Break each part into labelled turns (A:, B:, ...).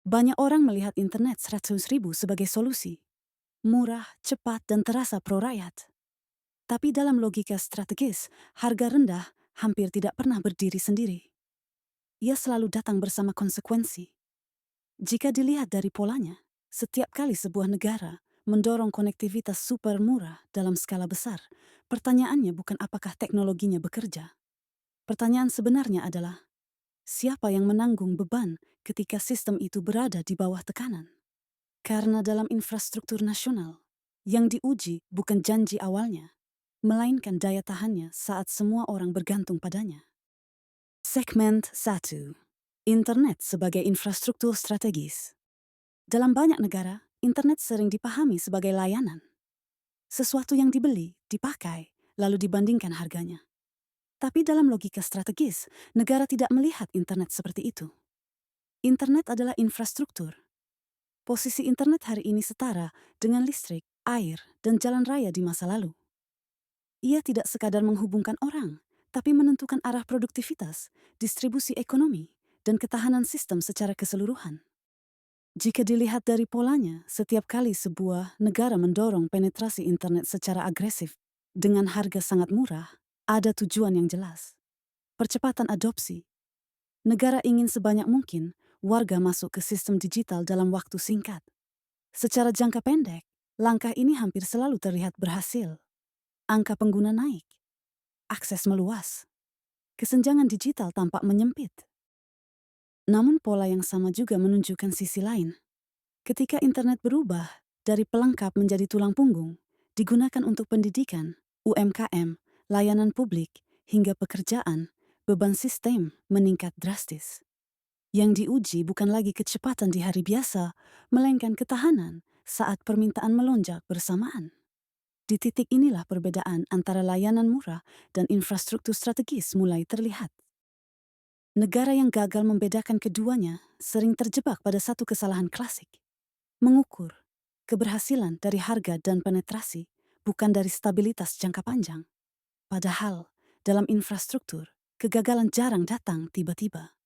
A: Banyak orang melihat internet 100.000 sebagai solusi. Murah, cepat, dan terasa pro-rakyat. Tapi dalam logika strategis, harga rendah hampir tidak pernah berdiri sendiri. Ia selalu datang bersama konsekuensi. Jika dilihat dari polanya, setiap kali sebuah negara mendorong konektivitas super murah dalam skala besar, pertanyaannya bukan apakah teknologinya bekerja. Pertanyaan sebenarnya adalah, siapa yang menanggung beban ketika sistem itu berada di bawah tekanan? Karena dalam infrastruktur nasional, yang diuji bukan janji awalnya, melainkan daya tahannya saat semua orang bergantung padanya. Segmen 1. Internet sebagai infrastruktur strategis. Dalam banyak negara, internet sering dipahami sebagai layanan. Sesuatu yang dibeli, dipakai, lalu dibandingkan harganya. Tapi dalam logika strategis, negara tidak melihat internet seperti itu. Internet adalah infrastruktur. Posisi internet hari ini setara dengan listrik, air, dan jalan raya di masa lalu. Ia tidak sekadar menghubungkan orang, tapi menentukan arah produktivitas, distribusi ekonomi, dan ketahanan sistem secara keseluruhan. Jika dilihat dari polanya, setiap kali sebuah negara mendorong penetrasi internet secara agresif dengan harga sangat murah, ada tujuan yang jelas. Percepatan adopsi. Negara ingin sebanyak mungkin warga masuk ke sistem digital dalam waktu singkat. Secara jangka pendek, langkah ini hampir selalu terlihat berhasil. Angka pengguna naik, akses meluas, kesenjangan digital tampak menyempit. Namun pola yang sama juga menunjukkan sisi lain. Ketika internet berubah dari pelengkap menjadi tulang punggung, digunakan untuk pendidikan, UMKM, layanan publik, hingga pekerjaan, beban sistem meningkat drastis. Yang diuji bukan lagi kecepatan di hari biasa, melainkan ketahanan saat permintaan melonjak bersamaan. Di titik inilah perbedaan antara layanan murah dan infrastruktur strategis mulai terlihat. Negara yang gagal membedakan keduanya sering terjebak pada satu kesalahan klasik. Mengukur keberhasilan dari harga dan penetrasi bukan dari stabilitas jangka panjang. Padahal, dalam infrastruktur, kegagalan jarang datang tiba-tiba.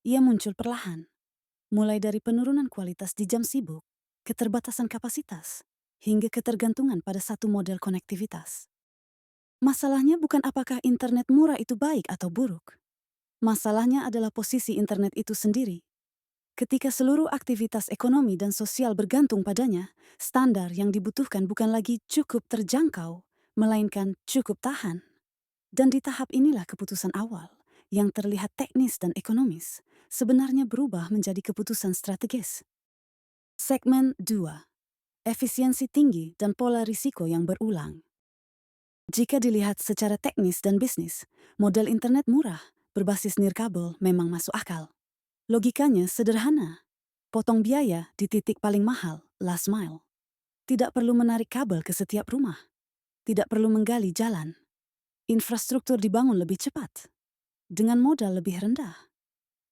A: Ia muncul perlahan, mulai dari penurunan kualitas di jam sibuk, keterbatasan kapasitas, hingga ketergantungan pada satu model konektivitas. Masalahnya bukan apakah internet murah itu baik atau buruk. Masalahnya adalah posisi internet itu sendiri. Ketika seluruh aktivitas ekonomi dan sosial bergantung padanya, standar yang dibutuhkan bukan lagi cukup terjangkau, melainkan cukup tahan. Dan di tahap inilah keputusan awal, yang terlihat teknis dan ekonomis, sebenarnya berubah menjadi keputusan strategis. Segmen 2. Efisiensi tinggi dan pola risiko yang berulang. Jika dilihat secara teknis dan bisnis, model internet murah berbasis nirkabel memang masuk akal. Logikanya sederhana. Potong biaya di titik paling mahal, last mile. Tidak perlu menarik kabel ke setiap rumah. Tidak perlu menggali jalan. Infrastruktur dibangun lebih cepat, dengan modal lebih rendah.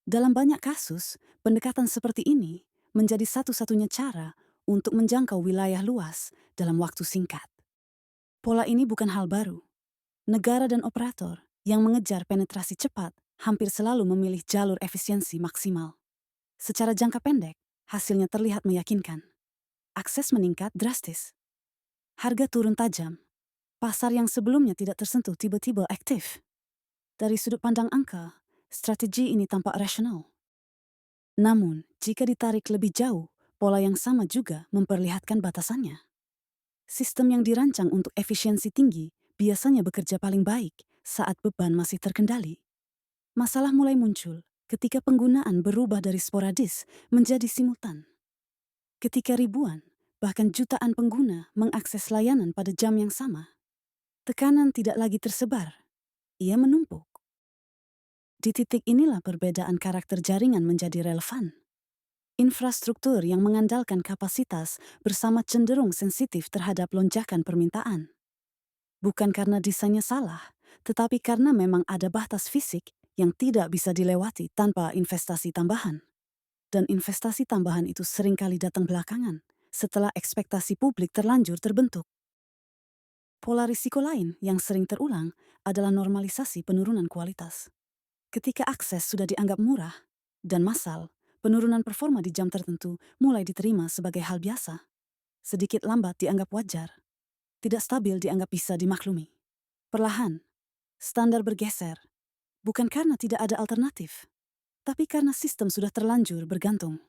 A: Dalam banyak kasus, pendekatan seperti ini menjadi satu-satunya cara untuk menjangkau wilayah luas dalam waktu singkat. Pola ini bukan hal baru. Negara dan operator yang mengejar penetrasi cepat hampir selalu memilih jalur efisiensi maksimal. Secara jangka pendek, hasilnya terlihat meyakinkan. Akses meningkat drastis. Harga turun tajam. Pasar yang sebelumnya tidak tersentuh tiba-tiba aktif. Dari sudut pandang angka, strategi ini tampak rasional. Namun, jika ditarik lebih jauh, pola yang sama juga memperlihatkan batasannya. Sistem yang dirancang untuk efisiensi tinggi biasanya bekerja paling baik saat beban masih terkendali. Masalah mulai muncul ketika penggunaan berubah dari sporadis menjadi simultan. Ketika ribuan, bahkan jutaan pengguna mengakses layanan pada jam yang sama, tekanan tidak lagi tersebar, ia menumpuk. Di titik inilah perbedaan karakter jaringan menjadi relevan. Infrastruktur yang mengandalkan kapasitas bersama cenderung sensitif terhadap lonjakan permintaan. Bukan karena desainnya salah, tetapi karena memang ada batas fisik yang tidak bisa dilewati tanpa investasi tambahan. Dan investasi tambahan itu seringkali datang belakangan, setelah ekspektasi publik terlanjur terbentuk. Pola risiko lain yang sering terulang adalah normalisasi penurunan kualitas. Ketika akses sudah dianggap murah dan massal, penurunan performa di jam tertentu mulai diterima sebagai hal biasa. Sedikit lambat dianggap wajar. Tidak stabil dianggap bisa dimaklumi. Perlahan, standar bergeser. Bukan karena tidak ada alternatif, tapi karena sistem sudah terlanjur bergantung.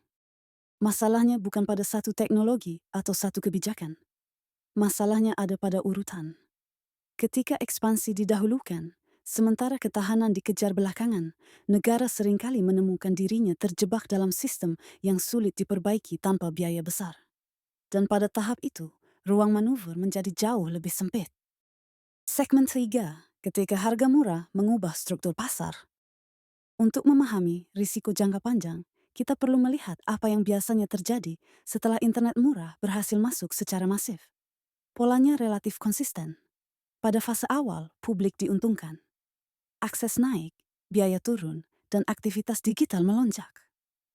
A: Masalahnya bukan pada satu teknologi atau satu kebijakan. Masalahnya ada pada urutan. Ketika ekspansi didahulukan, sementara ketahanan dikejar belakangan, negara seringkali menemukan dirinya terjebak dalam sistem yang sulit diperbaiki tanpa biaya besar. Dan pada tahap itu, ruang manuver menjadi jauh lebih sempit. Segmen 3, ketika harga murah mengubah struktur pasar. Untuk memahami risiko jangka panjang, kita perlu melihat apa yang biasanya terjadi setelah internet murah berhasil masuk secara masif. Polanya relatif konsisten. Pada fase awal, publik diuntungkan. Akses naik, biaya turun, dan aktivitas digital melonjak.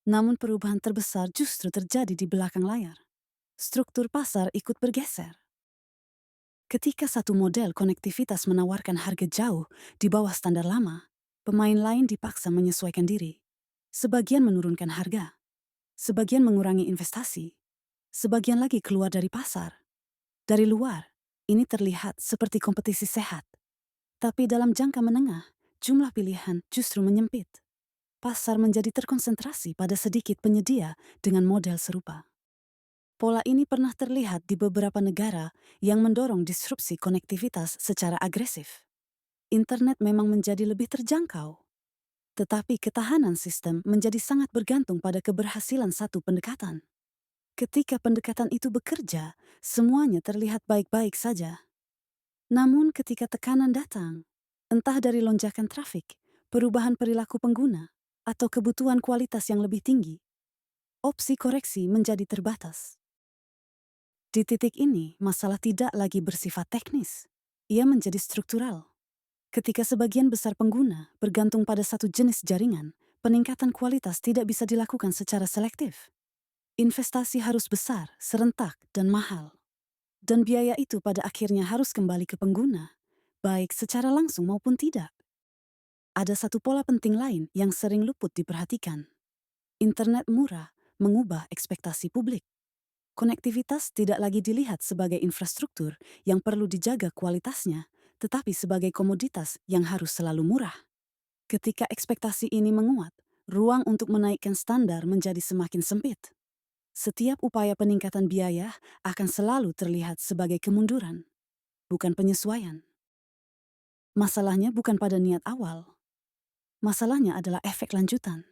A: Namun perubahan terbesar justru terjadi di belakang layar. Struktur pasar ikut bergeser. Ketika satu model konektivitas menawarkan harga jauh di bawah standar lama, pemain lain dipaksa menyesuaikan diri. Sebagian menurunkan harga, sebagian mengurangi investasi, sebagian lagi keluar dari pasar. Dari luar, ini terlihat seperti kompetisi sehat. Tapi dalam jangka menengah, jumlah pilihan justru menyempit. Pasar menjadi terkonsentrasi pada sedikit penyedia dengan model serupa. Pola ini pernah terlihat di beberapa negara yang mendorong disrupsi konektivitas secara agresif. Internet memang menjadi lebih terjangkau, tetapi ketahanan sistem menjadi sangat bergantung pada keberhasilan satu pendekatan. Ketika pendekatan itu bekerja, semuanya terlihat baik-baik saja. Namun ketika tekanan datang, entah dari lonjakan trafik, perubahan perilaku pengguna, atau kebutuhan kualitas yang lebih tinggi, opsi koreksi menjadi terbatas. Di titik ini, masalah tidak lagi bersifat teknis. Ia menjadi struktural. Ketika sebagian besar pengguna bergantung pada satu jenis jaringan, peningkatan kualitas tidak bisa dilakukan secara selektif. Investasi harus besar, serentak, dan mahal. Dan biaya itu pada akhirnya harus kembali ke pengguna, baik secara langsung maupun tidak. Ada satu pola penting lain yang sering luput diperhatikan. Internet murah mengubah ekspektasi publik. Konektivitas tidak lagi dilihat sebagai infrastruktur yang perlu dijaga kualitasnya, tetapi sebagai komoditas yang harus selalu murah. Ketika ekspektasi ini menguat, ruang untuk menaikkan standar menjadi semakin sempit. Setiap upaya peningkatan biaya akan selalu terlihat sebagai kemunduran, bukan penyesuaian. Masalahnya bukan pada niat awal. Masalahnya adalah efek lanjutan.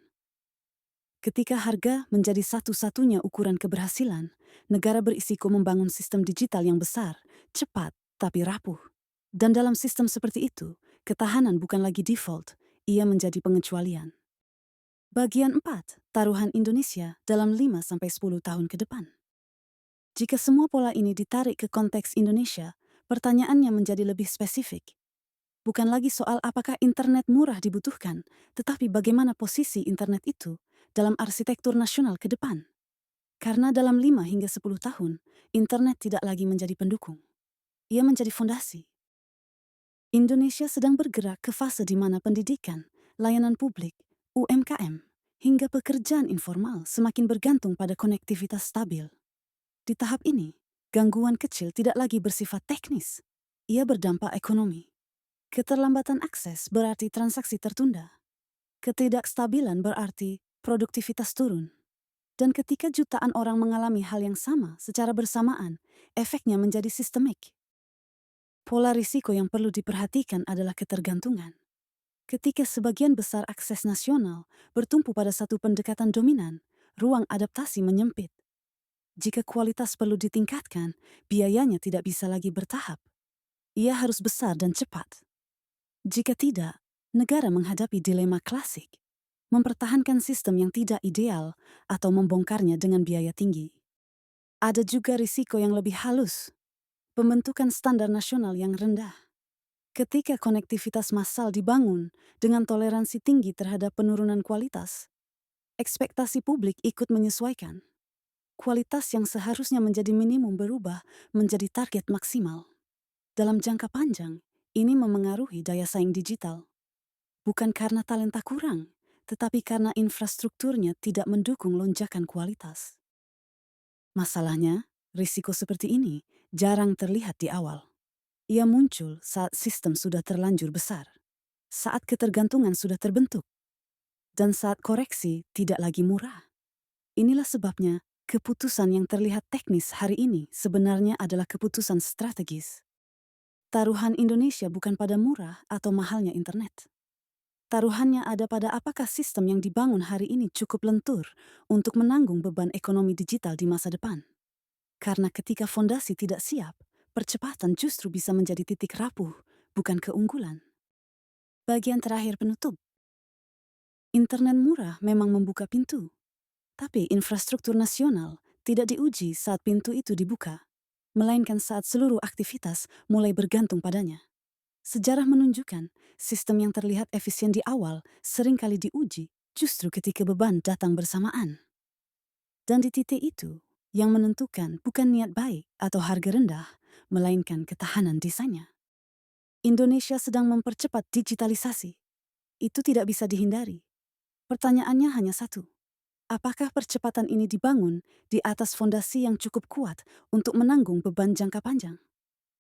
A: Ketika harga menjadi satu-satunya ukuran keberhasilan, negara berisiko membangun sistem digital yang besar, cepat, tapi rapuh. Dan dalam sistem seperti itu, ketahanan bukan lagi default, ia menjadi pengecualian. Bagian 4, taruhan Indonesia dalam 5-10 tahun ke depan. Jika semua pola ini ditarik ke konteks Indonesia, pertanyaannya menjadi lebih spesifik. Bukan lagi soal apakah internet murah dibutuhkan, tetapi bagaimana posisi internet itu dalam arsitektur nasional ke depan. Karena dalam 5-10 tahun, internet tidak lagi menjadi pendukung. Ia menjadi fondasi. Indonesia sedang bergerak ke fase di mana pendidikan, layanan publik, UMKM, hingga pekerjaan informal semakin bergantung pada konektivitas stabil. Di tahap ini, gangguan kecil tidak lagi bersifat teknis. Ia berdampak ekonomi. Keterlambatan akses berarti transaksi tertunda. Ketidakstabilan berarti produktivitas turun. Dan ketika jutaan orang mengalami hal yang sama secara bersamaan, efeknya menjadi sistemik. Pola risiko yang perlu diperhatikan adalah ketergantungan. Ketika sebagian besar akses nasional bertumpu pada satu pendekatan dominan, ruang adaptasi menyempit. Jika kualitas perlu ditingkatkan, biayanya tidak bisa lagi bertahap. Ia harus besar dan cepat. Jika tidak, negara menghadapi dilema klasik, mempertahankan sistem yang tidak ideal atau membongkarnya dengan biaya tinggi. Ada juga risiko yang lebih halus, pembentukan standar nasional yang rendah. Ketika konektivitas massal dibangun dengan toleransi tinggi terhadap penurunan kualitas, ekspektasi publik ikut menyesuaikan. Kualitas yang seharusnya menjadi minimum berubah menjadi target maksimal. Dalam jangka panjang, ini memengaruhi daya saing digital. Bukan karena talenta kurang, tetapi karena infrastrukturnya tidak mendukung lonjakan kualitas. Masalahnya, risiko seperti ini jarang terlihat di awal. Ia muncul saat sistem sudah terlanjur besar, saat ketergantungan sudah terbentuk, dan saat koreksi tidak lagi murah. Inilah sebabnya keputusan yang terlihat teknis hari ini sebenarnya adalah keputusan strategis. Taruhan Indonesia bukan pada murah atau mahalnya internet. Taruhannya ada pada apakah sistem yang dibangun hari ini cukup lentur untuk menanggung beban ekonomi digital di masa depan. Karena ketika fondasi tidak siap, percepatan justru bisa menjadi titik rapuh, bukan keunggulan. Bagian terakhir penutup. Internet murah memang membuka pintu, tapi infrastruktur nasional tidak diuji saat pintu itu dibuka, melainkan saat seluruh aktivitas mulai bergantung padanya. Sejarah menunjukkan sistem yang terlihat efisien di awal seringkali diuji justru ketika beban datang bersamaan. Dan di titik itu, yang menentukan bukan niat baik atau harga rendah, melainkan ketahanan desainnya. Indonesia sedang mempercepat digitalisasi. Itu tidak bisa dihindari. Pertanyaannya hanya satu. Apakah percepatan ini dibangun di atas fondasi yang cukup kuat untuk menanggung beban jangka panjang?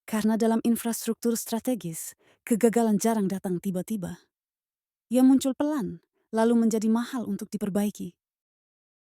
A: Karena dalam infrastruktur strategis, kegagalan jarang datang tiba-tiba. Ia muncul pelan, lalu menjadi mahal untuk diperbaiki.